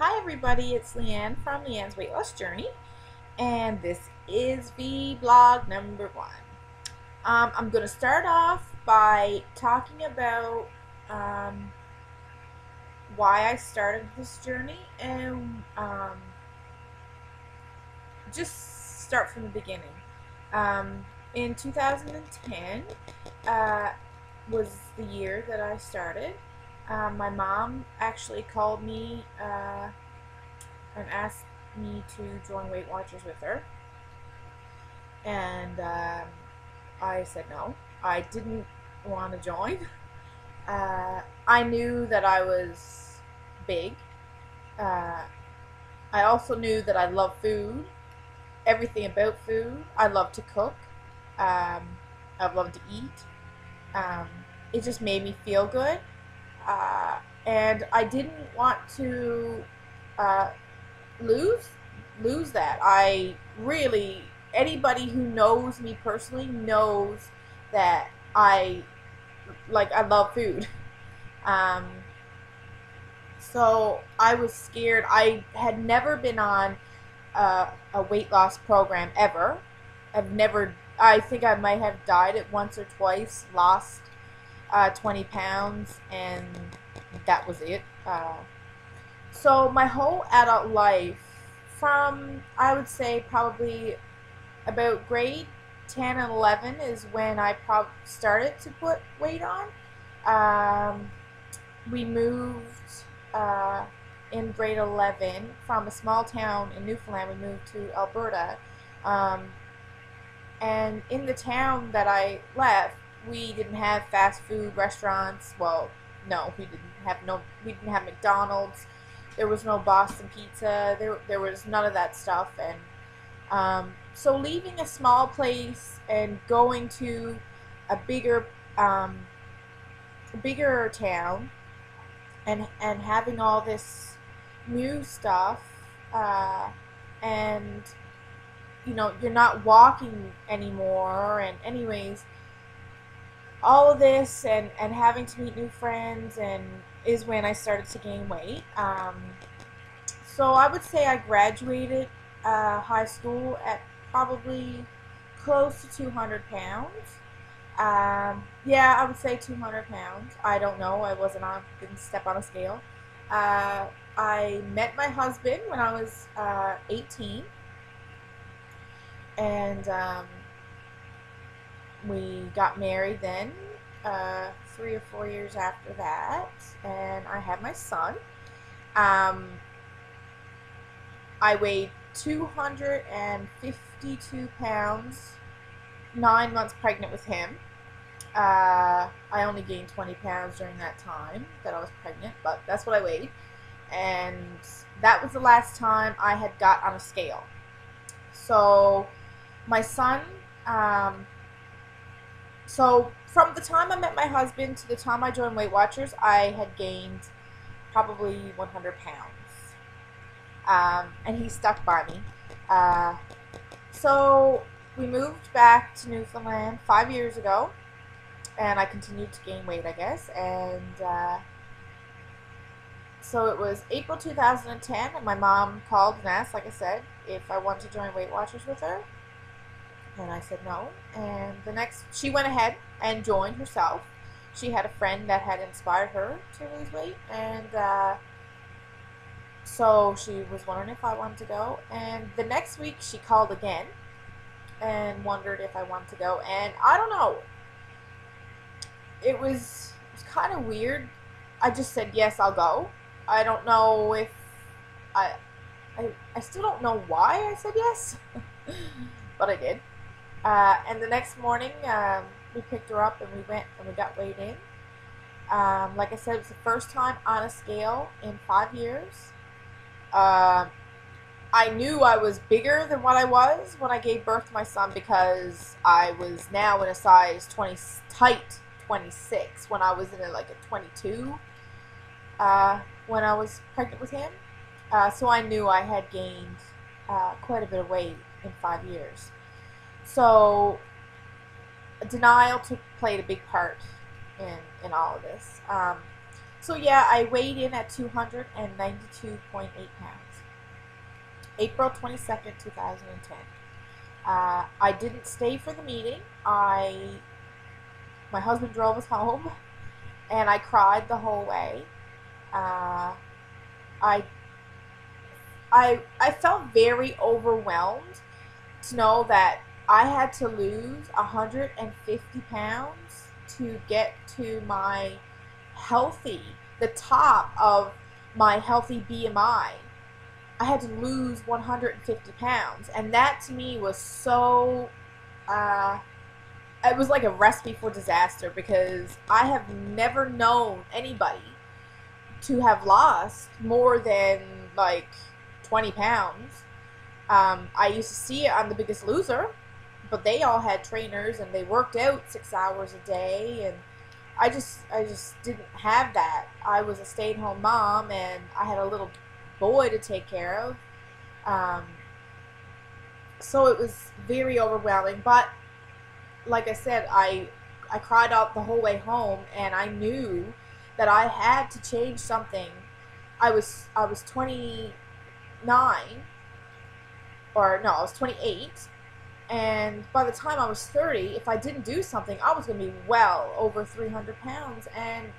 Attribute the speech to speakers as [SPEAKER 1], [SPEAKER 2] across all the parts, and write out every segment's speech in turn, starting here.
[SPEAKER 1] Hi everybody, it's Leanne from Leanne's Weight Loss Journey, and this is vblog number 1. I'm going to start off by talking about why I started this journey and just start from the beginning. In 2010 was the year that I started. My mom actually called me and asked me to join Weight Watchers with her, and I said no. I didn't want to join. I knew that I was big. I also knew that I love food, everything about food. I love to cook. I love to eat. Um, it just made me feel good, and I didn't want to uh, lose that. I really, anybody who knows me personally knows that I love food. Um, so I was scared. I had never been on a weight loss program ever. I've never. I think I might have died it once or twice, lost 20 pounds, and that was it. So my whole adult life, from I would say probably about grade 10 and 11 is when I started to put weight on. We moved in grade 11 from a small town in Newfoundland. We moved to Alberta. And in the town that I left, we didn't have fast food restaurants. Well, no, we didn't have McDonald's. There was no Boston Pizza. There was none of that stuff. And so leaving a small place and going to a bigger town and having all this new stuff, and you're not walking anymore, and anyways, all of this and having to meet new friends and is when I started to gain weight. So I would say I graduated high school at probably close to 200 pounds. Yeah, I would say 200 pounds. I don't know. Didn't step on a scale. I met my husband when I was 18. And we got married then, 3 or 4 years after that, and I had my son. I weighed 252 pounds, 9 months pregnant with him. I only gained 20 pounds during that time that I was pregnant, but that's what I weighed. And that was the last time I had got on a scale. So my son, so from the time I met my husband to the time I joined Weight Watchers, I had gained probably 100 pounds. And he stuck by me. So we moved back to Newfoundland 5 years ago, and I continued to gain weight, I guess. And so it was April 2010, and my mom called and asked, like I said, if I wanted to join Weight Watchers with her. And I said no. And she went ahead and joined herself. She had a friend that had inspired her to lose weight, and so she was wondering if I wanted to go. And the next week she called again and wondered if I wanted to go. And I don't know. It was kind of weird. I just said yes, I'll go. I don't know if I still don't know why I said yes, but I did. And the next morning, we picked her up and we went and we got weighed in. Like I said, it was the first time on a scale in 5 years. I knew I was bigger than what I was when I gave birth to my son, because I was now in a size tight 26 when I was in a 22 when I was pregnant with him. So I knew I had gained quite a bit of weight in 5 years. So denial played a big part in all of this. So yeah, I weighed in at 292.8 pounds. April 22nd, 2010. I didn't stay for the meeting. My husband drove us home, and I cried the whole way. Uh, I I felt very overwhelmed to know that I had to lose 150 pounds to get to the top of my healthy BMI. I had to lose 150 pounds, and that to me was so, uh, it was like a recipe for disaster, because I have never known anybody to have lost more than like 20 pounds. I used to see it on The Biggest Loser, but they all had trainers and they worked out 6 hours a day, and I just didn't have that. I was a stay-at-home mom, and I had a little boy to take care of. Um, so it was very overwhelming. But like I said, I cried out the whole way home, and I knew that I had to change something. I was 29, or no, I was 28, and by the time I was 30, if I didn't do something, I was going to be well over 300 pounds, and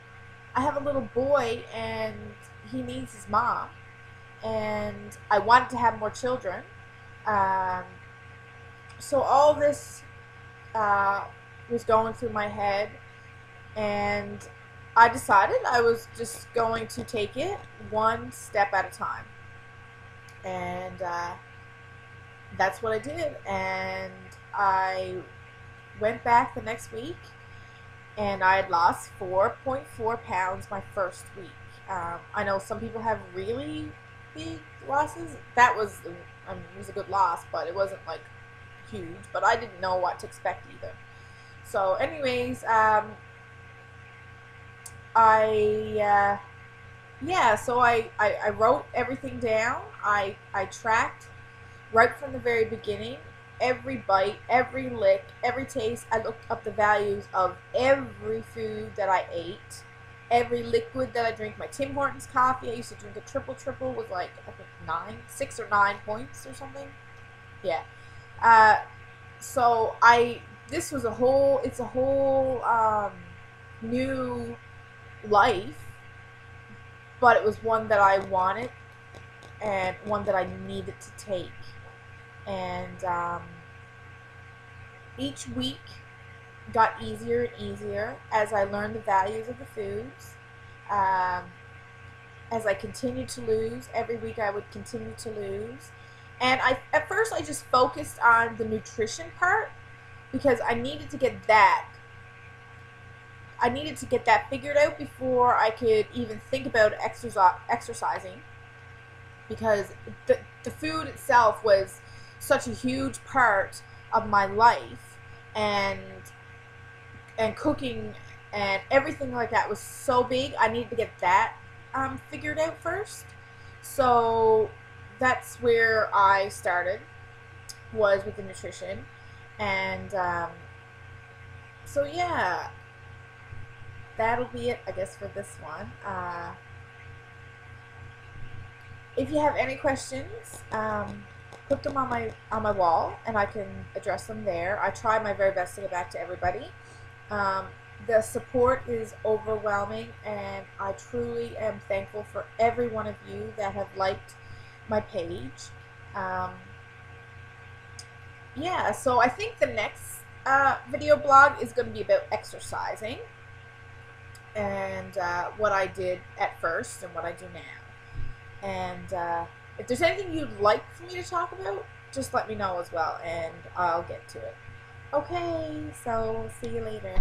[SPEAKER 1] I have a little boy, and he needs his mom, and I wanted to have more children. Um, so all this was going through my head, and I decided I was just going to take it one step at a time. And that's what I did. And I went back the next week, and I had lost 4.4 pounds my first week. I know some people have really big losses. That was, I mean, it was a good loss, but it wasn't like huge. But I didn't know what to expect either. So anyways, so I wrote everything down. I tracked right from the very beginning, every bite, every lick, every taste. I looked up the values of every food that I ate, every liquid that I drink. My Tim Hortons coffee, I used to drink a triple with like, I think 6 or 9 points or something. Yeah. So this was it's a whole new life, but it was one that I wanted and one that I needed to take. And each week got easier and easier as I learned the values of the foods. As I continued to lose, every week I would continue to lose. And at first I just focused on the nutrition part, because I needed to get that. I needed to get that figured out before I could even think about exercising, because the food itself was such a huge part of my life, and cooking and everything like that was so big. I needed to get that figured out first. So that's where I started, was with the nutrition. And so yeah, that'll be it, I guess, for this one. If you have any questions, put them on my wall, and I can address them there. I try my very best to get back to everybody. The support is overwhelming, and I truly am thankful for every one of you that have liked my page. Yeah, so I think the next video blog is going to be about exercising, and what I did at first and what I do now. And if there's anything you'd like for me to talk about, just let me know as well, and I'll get to it. Okay, so see you later.